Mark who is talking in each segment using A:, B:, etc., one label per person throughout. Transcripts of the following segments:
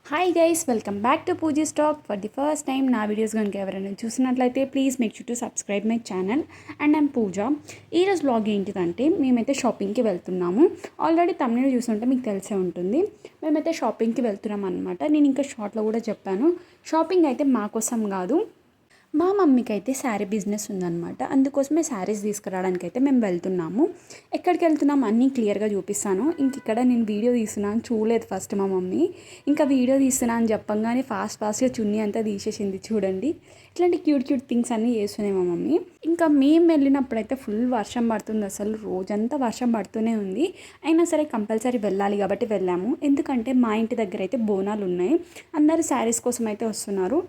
A: Hi guys, welcome back to Pooji stock. For the first time నా videos కనుక ఎవరైనా చూసినట్లయితే please make sure to subscribe my channel. And I'm Pooja. ఈరోజు blog ఏంటిదంటే మేమైతే షాపింగ్కి వెళ్తున్నాము. ఆల్రెడీ తమిళ చూస్తుంటే మీకు తెలిసే ఉంటుంది. మేమైతే షాపింగ్కి వెళ్తున్నాం అనమాట. నేను ఇంకా షార్ట్లో కూడా చెప్పాను, షాపింగ్ అయితే మా కోసం కాదు, మా మమ్మీకి అయితే శారీ బిజినెస్ ఉందన్నమాట. అందుకోసమే శారీస్ తీసుకురావడానికి అయితే మేము వెళ్తున్నాము. ఎక్కడికి వెళ్తున్నాము అన్నీ క్లియర్గా చూపిస్తాను. ఇంక ఇక్కడ నేను వీడియో తీస్తున్నాను, చూడలేదు ఫస్ట్ మా మమ్మీ. ఇంకా వీడియో తీస్తున్నా అని చెప్పంగానే ఫాస్ట్గా చున్నీ అంతా తీసేసింది. చూడండి, ఇట్లాంటి క్యూట్ థింగ్స్ అన్నీ చేస్తున్నాయి మా మమ్మీ. ఇంకా మేము వెళ్ళినప్పుడైతే ఫుల్ వర్షం పడుతుంది, అసలు రోజంతా వర్షం పడుతూనే ఉంది. అయినా సరే కంపల్సరీ వెళ్ళాలి కాబట్టి వెళ్ళాము. ఎందుకంటే మా ఇంటి దగ్గర అయితే బోనాలు ఉన్నాయి, అందరూ శారీస్ కోసం అయితే వస్తున్నారు.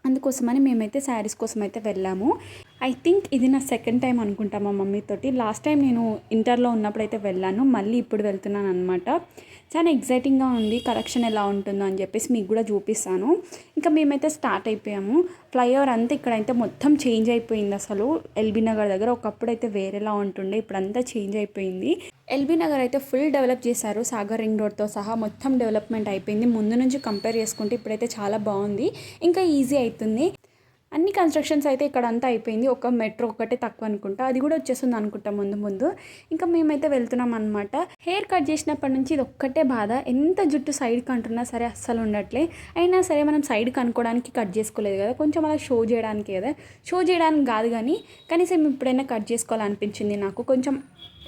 A: అందుకోసమని మేమైతే శారీస్ కోసం అయితే వెళ్ళాము. ఐ థింక్ ఇది నా సెకండ్ టైం అనుకుంటా మా మమ్మీతోటి. లాస్ట్ టైం నేను ఇంటర్లో ఉన్నప్పుడు అయితే వెళ్ళాను, మళ్ళీ ఇప్పుడు వెళ్తున్నాను అనమాట. చాలా ఎగ్జైటింగ్గా ఉంది, కలెక్షన్ ఎలా ఉంటుందో అని చెప్పేసి మీకు కూడా చూపిస్తాను. ఇంకా మేమైతే స్టార్ట్ అయిపోయాము. ఫ్లైఓవర్ అంతా ఇక్కడైతే మొత్తం చేంజ్ అయిపోయింది. అసలు ఎల్బీ నగర్ దగ్గర ఒకప్పుడు అయితే వేరేలా ఉంటుండే, ఇప్పుడంతా చేంజ్ అయిపోయింది. ఎల్బీ నగర్ అయితే ఫుల్ డెవలప్ చేశారు, సాగర్ రింగ్ రోడ్తో సహా మొత్తం డెవలప్మెంట్ అయిపోయింది. ముందు నుంచి కంపేర్ చేసుకుంటే ఇప్పుడైతే చాలా బాగుంది, ఇంకా ఈజీ అవుతుంది. అన్ని కన్స్ట్రక్షన్స్ అయితే ఇక్కడ అంతా అయిపోయింది. ఒక మెట్రో ఒకటే తక్కువ అనుకుంటా, అది కూడా వచ్చేస్తుంది అనుకుంటా ముందు. ఇంకా మేమైతే వెళ్తున్నాం అనమాట. హెయిర్ కట్ చేసినప్పటి నుంచి ఇది ఒక్కటే బాధ, ఎంత జుట్టు సైడ్కి అంటున్నా సరే అస్సలు ఉండట్లే. అయినా సరే మనం సైడ్కి అనుకోవడానికి కట్ చేసుకోలేదు కదా, కొంచెం అలా షో చేయడానికి కదా, షో చేయడానికి కాదు కానీ కనీసం ఇప్పుడైనా కట్ చేసుకోవాలనిపించింది నాకు. కొంచెం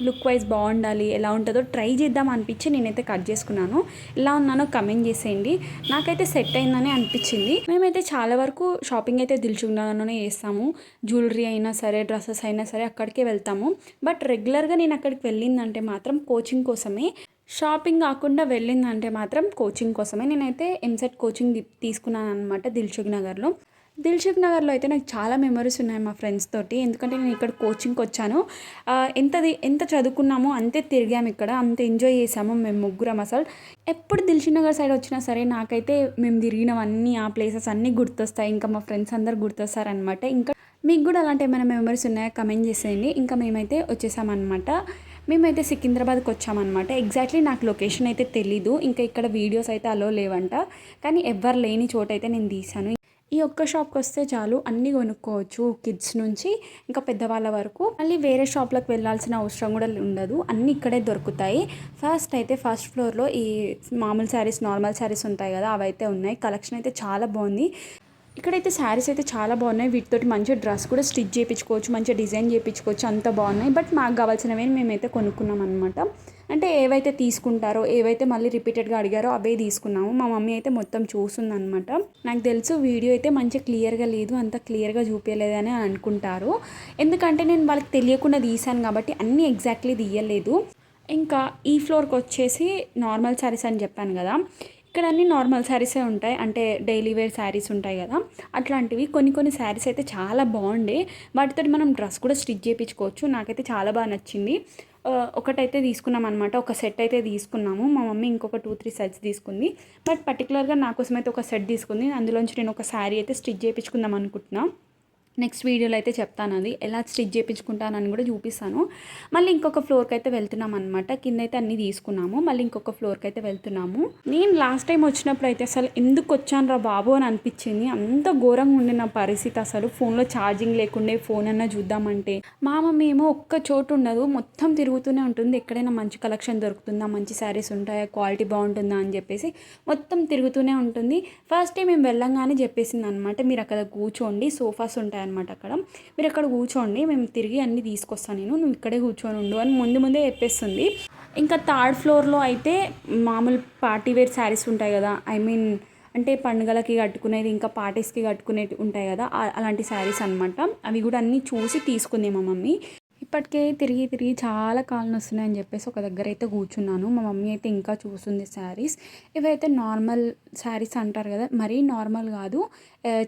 A: లుక్ వైజ్ బాగుండాలి, ఎలా ఉంటుందో ట్రై చేద్దాం అనిపించి నేనైతే కట్ చేసుకున్నాను. ఎలా ఉన్నానో కమెంట్ చేసేయండి. నాకైతే సెట్ అయిందని అనిపించింది. మేమైతే చాలా వరకు షాపింగ్ అయితే దిల్సుఖ్నగర్లోనే చేస్తాము. జ్యువెలరీ అయినా సరే, డ్రెస్సెస్ అయినా సరే అక్కడికే వెళ్తాము. బట్ రెగ్యులర్గా నేను అక్కడికి వెళ్ళిందంటే మాత్రం కోచింగ్ కోసమే. షాపింగ్ కాకుండా వెళ్ళిందంటే మాత్రం కోచింగ్ కోసమే. నేనైతే ఎంసెట్ కోచింగ్ తీసుకున్నాను అనమాట దిల్సుఖ్నగర్లో. దిల్సుఖ్నగర్లో అయితే నాకు చాలా మెమరీస్ ఉన్నాయి మా ఫ్రెండ్స్ తోటి, ఎందుకంటే నేను ఇక్కడ కోచింగ్కి వచ్చాను. ఎంత చదువుకున్నామో అంతే తిరిగాము, ఇక్కడ అంత ఎంజాయ్ చేసాము మేము ముగ్గురం. అసలు ఎప్పుడు దిల్సుఖ్నగర్ సైడ్ వచ్చినా సరే నాకైతే మేము తిరిగినవన్నీ ఆ ప్లేసెస్ అన్నీ గుర్తొస్తాయి. ఇంకా మా ఫ్రెండ్స్ అందరు గుర్తొస్తారనమాట. ఇంకా మీకు కూడా అలాంటి ఏమైనా మెమరీస్ ఉన్నాయా కమెంట్ చేసేయండి. ఇంకా మేమైతే వచ్చేసామన్నమాట. మేమైతే సికింద్రాబాద్కి వచ్చామన్నమాట. ఎగ్జాక్ట్లీ నాకు లొకేషన్ అయితే తెలీదు, ఇంకా ఇక్కడ వీడియోస్ అయితే అలో లేవంట, కానీ ఎవ్వరు లేని చోట అయితే నేను తీశాను. ఈ ఒక్క షాప్కి వస్తే చాలు, అన్నీ కొనుక్కోవచ్చు, కిడ్స్ నుంచి ఇంకా పెద్దవాళ్ళ వరకు. మళ్ళీ వేరే షాప్లకు వెళ్ళాల్సిన అవసరం కూడా ఉండదు, అన్నీ ఇక్కడే దొరుకుతాయి. ఫస్ట్ ఫ్లోర్లో ఈ మామూలు శారీస్, నార్మల్ శారీస్ ఉంటాయి కదా, అవైతే ఉన్నాయి. కలెక్షన్ అయితే చాలా బాగుంది. ఇక్కడైతే శారీస్ అయితే చాలా బాగున్నాయి. వీటితోటి మంచిగా డ్రెస్ కూడా స్టిచ్ చేయించుకోవచ్చు, మంచిగా డిజైన్ చేయించుకోవచ్చు, అంత బాగున్నాయి. బట్ మాకు కావాల్సినవి మేమైతే కొనుక్కున్నాం అనమాట. అంటే ఏవైతే తీసుకుంటారో, ఏవైతే మళ్ళీ రిపీటెడ్గా అడిగారో అవే తీసుకున్నాము. మా మమ్మీ అయితే మొత్తం చూస్తుందనమాట. నాకు తెలుసు వీడియో అయితే మంచిగా క్లియర్గా లేదు, అంత క్లియర్గా చూపించలేదని అనుకుంటారు, ఎందుకంటే నేను వాళ్ళకి తెలియకుండా తీసాను కాబట్టి అన్నీ ఎగ్జాక్ట్లీ తీయలేదు. ఇంకా ఈ ఫ్లోర్కి వచ్చేసి నార్మల్ శారీస్ అని చెప్పాను కదా, ఇక్కడ అన్ని నార్మల్ శారీసే ఉంటాయి. అంటే డైలీ వేర్ శారీస్ ఉంటాయి కదా, అట్లాంటివి కొన్ని శారీస్ అయితే చాలా బాగుండే. వాటితో మనం డ్రెస్ కూడా స్టిచ్ చేయించుకోవచ్చు. నాకైతే చాలా బాగా నచ్చింది. ఒకటైతే తీసుకున్నాం అనమాట, ఒక సెట్ అయితే తీసుకున్నాము. మా మమ్మీ ఇంకొక 2-3 సెట్స్ తీసుకుంది. బట్ పర్టికులర్గా నా కోసం అయితే ఒక సెట్ తీసుకుంది. అందులోంచి నేను ఒక శారీ అయితే స్టిచ్ చేయించుకుందాం అనుకుంటున్నాను. నెక్స్ట్ వీడియోలో అయితే చెప్తాను అది ఎలా స్టిచ్ చేయించుకుంటానని కూడా చూపిస్తాను. మళ్ళీ ఇంకొక ఫ్లోర్కి అయితే వెళ్తున్నాం అనమాట. కింద అయితే అన్నీ తీసుకున్నాము, మళ్ళీ ఇంకొక ఫ్లోర్కి అయితే వెళ్తున్నాము. నేను లాస్ట్ టైం వచ్చినప్పుడు అయితే అసలు ఎందుకు వచ్చాను రా బాబు అని అనిపించింది. అంత ఘోరంగా ఉండే నా పరిస్థితి. అసలు ఫోన్లో ఛార్జింగ్ లేకుండే, ఫోన్ అన్నా చూద్దామంటే మా మమ్మీ ఏమో ఒక్క చోటు ఉండదు, మొత్తం తిరుగుతూనే ఉంటుంది. ఎక్కడైనా మంచి కలెక్షన్ దొరుకుతుందా, మంచి శారీస్ ఉంటాయా, క్వాలిటీ బాగుంటుందా అని చెప్పేసి మొత్తం తిరుగుతూనే ఉంటుంది. ఫస్ట్ టైం మేము వెళ్ళంగానే చెప్పేసింది అనమాట, మీరు అక్కడ కూర్చోండి, సోఫాస్ ఉంటాయి అనమాట అక్కడ, మీరు అక్కడ కూర్చోండి, మేము తిరిగి అన్నీ తీసుకొస్తాను, నువ్వు ఇక్కడే కూర్చొని ఉండు అని ముందే చెప్పేస్తుంది. ఇంకా థర్డ్ ఫ్లోర్లో అయితే మామూలు పార్టీ వేర్ శారీస్ ఉంటాయి కదా, ఐ మీన్ అంటే పండుగలకి కట్టుకునేది, ఇంకా పార్టీస్కి కట్టుకునేవి ఉంటాయి కదా, అలాంటి శారీస్ అనమాట. అవి కూడా అన్నీ చూసి తీసుకుంది మా మమ్మీ. ఇప్పటికే తిరిగి చాలా కాళ్ళు వస్తున్నాయని చెప్పేసి ఒక దగ్గర అయితే కూర్చున్నాను. మా మమ్మీ అయితే ఇంకా చూస్తుంది శారీస్. ఇవైతే నార్మల్ శారీస్ అంటారు కదా, మరీ నార్మల్ కాదు,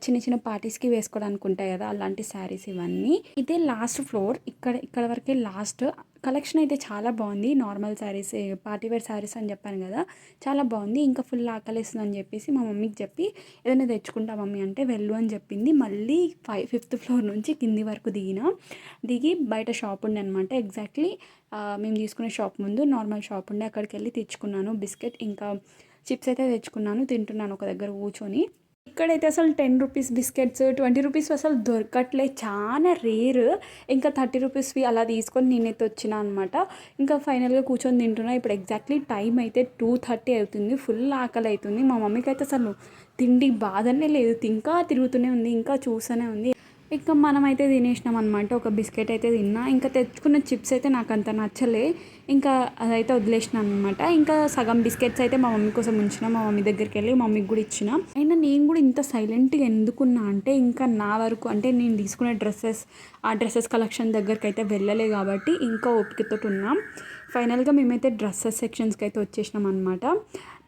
A: చిన్న పార్టీస్కి వేసుకోవడానికి ఉంటాయి కదా, అలాంటి శారీస్ ఇవన్నీ. ఇదే లాస్ట్ ఫ్లోర్, ఇక్కడ వరకే లాస్ట్. కలెక్షన్ అయితే చాలా బాగుంది. నార్మల్ శారీస్, పార్టీవేర్ శారీస్ అని చెప్పాను కదా, చాలా బాగుంది. ఇంకా ఫుల్ ఆకలిస్తుంది అని చెప్పేసి మా మమ్మీకి చెప్పి ఏదైనా తెచ్చుకుంటా మమ్మీ అంటే వెళ్ళు అని చెప్పింది. మళ్ళీ 5th ఫ్లోర్ నుంచి కింది వరకు దిగి బయట షాప్ ఉండే అనమాట. ఎగ్జాక్ట్లీ మేము తీసుకునే షాప్ ముందు నార్మల్ షాప్ ఉండే, అక్కడికి వెళ్ళి తెచ్చుకున్నాను బిస్కెట్, ఇంకా చిప్స్ అయితే తెచ్చుకున్నాను, తింటున్నాను ఒక దగ్గర కూర్చొని. ఇక్కడైతే అసలు 10 రూపీస్ బిస్కెట్స్, 20 రూపీస్ అసలు దొరకట్లే, చాలా రేర్. ఇంకా 30 రూపీస్వి అలా తీసుకొని నేనైతే వచ్చినా అనమాట. ఇంకా ఫైనల్గా కూర్చొని తింటున్నా. ఇప్పుడు ఎగ్జాక్ట్లీ టైం అయితే 2:30 అవుతుంది. ఫుల్ ఆకలి అవుతుంది. మా మమ్మీకి అయితే అసలు తిండి బాధనే లేదు, ఇంకా తిరుగుతూనే ఉంది, ఇంకా చూస్తూనే ఉంది. ఇంకా మనమైతే తినేసినాం అనమాట. ఒక బిస్కెట్ అయితే తిన్నా. ఇంకా తెచ్చుకున్న చిప్స్ అయితే నాకు అంత నచ్చలే, ఇంకా అదైతే వదిలేసినాను అనమాట. ఇంకా సగం బిస్కెట్స్ అయితే మా మమ్మీ కోసం ఉంచిన, మా మమ్మీ దగ్గరికి వెళ్ళి మమ్మీకి కూడా ఇచ్చిన. అయినా నేను కూడా ఇంత సైలెంట్గా ఎందుకున్నా అంటే, ఇంకా నా వరకు అంటే నేను తీసుకునే ఆ డ్రెస్సెస్ కలెక్షన్ దగ్గరికి అయితే వెళ్ళలే కాబట్టి ఇంకా ఓపికతో ఉన్నాం. ఫైనల్గా మేమైతే డ్రెస్సెస్ సెక్షన్స్కి అయితే వచ్చేసినాం అనమాట.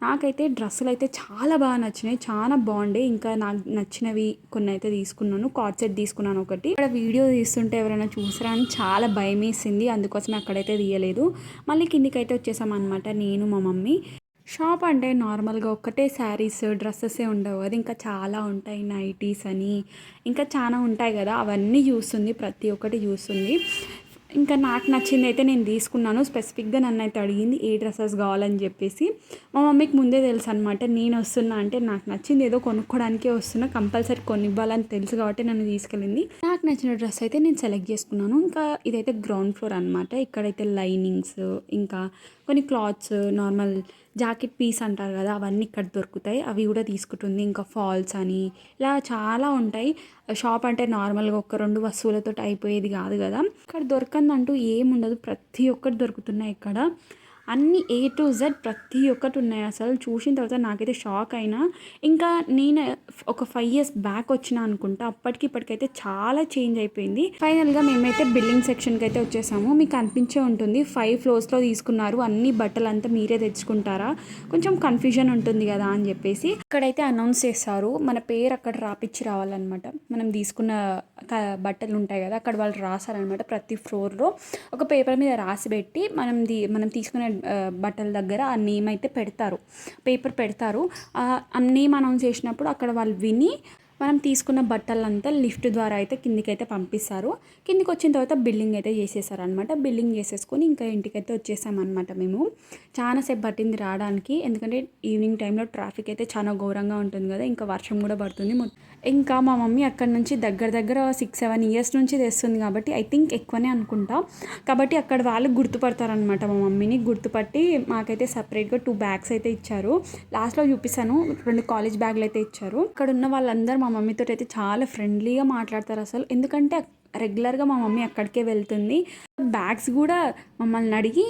A: నాకైతే డ్రెస్సులు అయితే చాలా బాగా నచ్చినాయి, చాలా బాగుండే. ఇంకా నాకు నచ్చినవి కొన్ని అయితే తీసుకున్నాను. కార్డ్ సెట్ తీసుకున్నాను ఒకటి. ఇక్కడ వీడియో తీస్తుంటే ఎవరైనా చూసారా అని చాలా భయం వేసింది, అందుకోసమే అక్కడైతే తీయలేదు. మళ్ళీ కిందికి అయితే వచ్చేసాం అనమాట నేను మా మమ్మీ. షాప్ అంటే నార్మల్గా ఒక్కటే శారీస్ డ్రెస్సెసే ఉండవు కదా, ఇంకా చాలా ఉంటాయి, నైటీస్ అని ఇంకా చాలా ఉంటాయి కదా, అవన్నీ చూస్తుంది, ప్రతి ఒక్కటి చూస్తుంది. ఇంకా నాకు నచ్చింది అయితే నేను తీసుకున్నాను. స్పెసిఫిక్గా నన్ను అయితే అడిగింది ఏ డ్రెస్సెస్ కావాలని చెప్పేసి. మా మమ్మీకి ముందే తెలుసు అనమాట నేను వస్తున్నా అంటే, నాకు నచ్చింది ఏదో కొనుక్కోవడానికే వస్తున్నా, కంపల్సరీ కొనివ్వాలని తెలుసు కాబట్టి నన్ను తీసుకెళ్ళింది. నాకు నచ్చిన డ్రెస్ అయితే నేను సెలెక్ట్ చేసుకున్నాను. ఇంకా ఇదైతే గ్రౌండ్ ఫ్లోర్ అనమాట. ఇక్కడైతే లైనింగ్స్, ఇంకా కొన్ని క్లాత్స్, నార్మల్ జాకెట్ పీస్ అంటారు కదా, అవన్నీ ఇక్కడ దొరుకుతాయి, అవి కూడా తీసుకుంటుంది. ఇంకా ఫాల్స్ అని ఇలా చాలా ఉంటాయి. షాప్ అంటే నార్మల్గా ఒక 2 వస్తువులతో అయిపోయేది కాదు కదా. ఇక్కడ దొరకందంటూ ఏముండదు, ప్రతి ఒక్కటి దొరుకుతున్నాయి ఇక్కడ. అన్నీ A to Z ప్రతి ఒక్కటి ఉన్నాయి. అసలు చూసిన తర్వాత నాకైతే షాక్ అయినా. ఇంకా నేను ఒక 5 years బ్యాక్ వచ్చిన అనుకుంటా, అప్పటికి ఇప్పటికైతే చాలా చేంజ్ అయిపోయింది. ఫైనల్గా మేమైతే బిల్లింగ్ సెక్షన్కి అయితే వచ్చేసాము. మీకు అనిపించే ఉంటుంది 5 floors తీసుకున్నారు, అన్ని బట్టలు అంతా మీరే తెచ్చుకుంటారా, కొంచెం కన్ఫ్యూజన్ ఉంటుంది కదా అని చెప్పేసి ఇక్కడైతే అనౌన్స్ చేస్తారు. మన పేరు అక్కడ రాపిచ్చి రావాలన్నమాట. మనం తీసుకున్న బట్టలు ఉంటాయి కదా, అక్కడ వాళ్ళు రాస్తారనమాట. ప్రతి ఫ్లోర్లో ఒక పేపర్ మీద రాసి పెట్టి మనం తీసుకునే బట్టల దగ్గర ఆ నేమ్ అయితే పెడతారు, పేపర్ పెడతారు. ఆ నేమ్ అనౌన్స్ చేసినప్పుడు అక్కడ వాళ్ళు విని మనం తీసుకున్న బట్టలంతా లిఫ్ట్ ద్వారా అయితే కిందికైతే పంపిస్తారు. కిందికి వచ్చిన తర్వాత బిల్లింగ్ అయితే చేసేసారనమాట. బిల్లింగ్ చేసేసుకొని ఇంకా ఇంటికైతే వచ్చేసామన్నమాట. మేము చాలాసేపు పట్టింది రావడానికి, ఎందుకంటే ఈవినింగ్ టైంలో ట్రాఫిక్ అయితే చాలా ఘోరంగా ఉంటుంది కదా, ఇంకా వర్షం కూడా పడుతుంది. ఇంకా మా మమ్మీ అక్కడ నుంచి దగ్గర 6-7 years నుంచి తెస్తుంది కాబట్టి ఐ థింక్ ఎక్కువనే అనుకుంటా. కాబట్టి అక్కడ వాళ్ళు గుర్తుపడతారనమాట. మా మమ్మీని గుర్తుపట్టి మాకైతే సపరేట్గా 2 bags అయితే ఇచ్చారు. లాస్ట్లో చూపిస్తాను, 2 కాలేజ్ బ్యాగులు అయితే ఇచ్చారు. అక్కడ ఉన్న వాళ్ళందరూ మా మమ్మీతో అయితే చాలా ఫ్రెండ్లీగా మాట్లాడతారు అసలు, ఎందుకంటే రెగ్యులర్గా మా మమ్మీ అక్కడికే వెళ్తుంది. బ్యాగ్స్ కూడా మమ్మల్ని అడిగి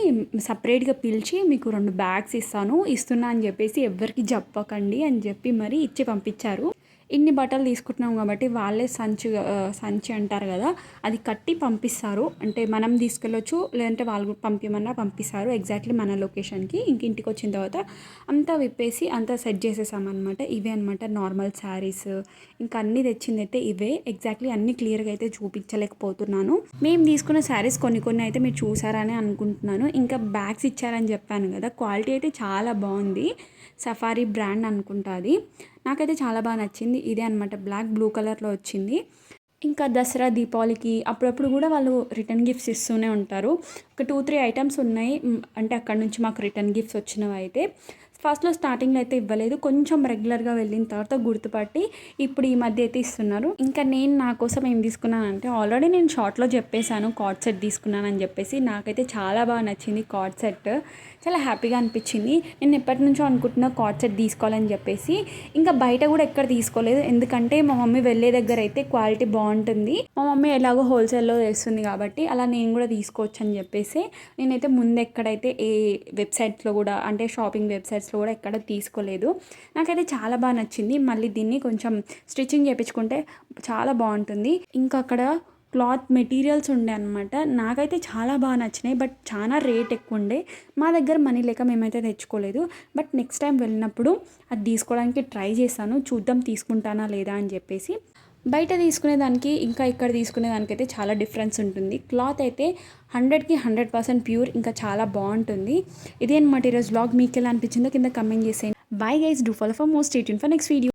A: సపరేట్గా పిలిచి మీకు 2 bags ఇస్తున్నా అని చెప్పేసి ఎవరికి చెప్పకండి అని చెప్పి మరీ ఇచ్చి పంపించారు. ఇన్ని బట్టలు తీసుకుంటున్నాం కాబట్టి వాళ్ళే సంచి అంటారు కదా, అది కట్టి పంపిస్తారు. అంటే మనం తీసుకెళ్ళొచ్చు, లేదంటే వాళ్ళు పంపిమన్నా పంపిస్తారు ఎగ్జాక్ట్లీ మన లొకేషన్కి. ఇంటికి వచ్చిన తర్వాత అంతా విప్పేసి అంతా సెట్ చేసేసామన్నమాట. ఇవే అనమాట నార్మల్ శారీస్. ఇంకా అన్నీ తెచ్చింది అయితే ఇవే. ఎగ్జాక్ట్లీ అన్నీ క్లియర్గా అయితే చూపించలేకపోతున్నాను. మేము తీసుకున్న శారీస్ కొన్ని అయితే మీరు చూసారని అనుకుంటున్నాను. ఇంకా బ్యాగ్స్ ఇచ్చారని చెప్పాను కదా, క్వాలిటీ అయితే చాలా బాగుంది. సఫారీ బ్రాండ్ అనుకుంటా అది. నాకైతే చాలా బాగా నచ్చింది. ఇదే అనమాట, బ్లూ కలర్లో వచ్చింది. ఇంకా దసరా, దీపావళికి అప్పుడప్పుడు కూడా వాళ్ళు రిటర్న్ గిఫ్ట్స్ ఇస్తూనే ఉంటారు. ఒక 2-3 items ఉన్నాయి, అంటే అక్కడ నుంచి మాకు రిటర్న్ గిఫ్ట్స్ వచ్చినవి అయితే. ఫస్ట్లో స్టార్టింగ్లో అయితే ఇవ్వలేదు, కొంచెం రెగ్యులర్గా వెళ్ళిన తర్వాత గుర్తుపట్టి ఇప్పుడు ఈ మధ్య అయితే ఇస్తున్నారు. ఇంకా నేను నా కోసం ఏం తీసుకున్నానంటే, ఆల్రెడీ నేను షార్ట్లో చెప్పేశాను కార్డ్ సెట్ తీసుకున్నానని చెప్పేసి. నాకైతే చాలా బాగా నచ్చింది కార్డ్ సెట్, చాలా హ్యాపీగా అనిపించింది. నేను ఎప్పటి నుంచో అనుకుంటున్నా కార్డ్ సెట్ తీసుకోవాలని చెప్పేసి. ఇంకా బయట కూడా ఎక్కడ తీసుకోలేదు, ఎందుకంటే మా మమ్మీ వెళ్ళే దగ్గర అయితే క్వాలిటీ బాగుంటుంది. మా మమ్మీ ఎలాగో హోల్సేల్లో వేస్తుంది కాబట్టి అలా నేను కూడా తీసుకోవచ్చు అని చెప్పేసి నేనైతే ముందు ఎక్కడైతే ఏ వెబ్సైట్స్లో కూడా, అంటే షాపింగ్ వెబ్సైట్స్లో కూడా ఎక్కడ తీసుకోలేదు. నాకైతే చాలా బాగా నచ్చింది. మళ్ళీ దీన్ని కొంచెం స్టిచ్చింగ్ చేయించుకుంటే చాలా బాగుంటుంది. ఇంకా అక్కడ క్లాత్ మెటీరియల్స్ ఉండే అనమాట. నాకైతే చాలా బాగా నచ్చినాయి, బట్ చాలా రేట్ ఎక్కువ ఉండే. మా దగ్గర మనీ లేక మేమైతే తెచ్చుకోలేదు. బట్ నెక్స్ట్ టైం వెళ్ళినప్పుడు అది తీసుకోవడానికి ట్రై చేశాను, చూద్దాం తీసుకుంటానా లేదా అని చెప్పేసి. బయట తీసుకునేదానికి ఇంకా ఇక్కడ తీసుకునేదానికైతే చాలా డిఫరెన్స్ ఉంటుంది. క్లాత్ అయితే 100కి 100% ప్యూర్, ఇంకా చాలా బాగుంటుంది. ఇదే అనమాట ఈరోజు వ్లాగ్. మీకు ఎలా అనిపించిందో కింద కమెంట్ చేసేయండి. Bye guys, do follow for more, stay tuned for next video.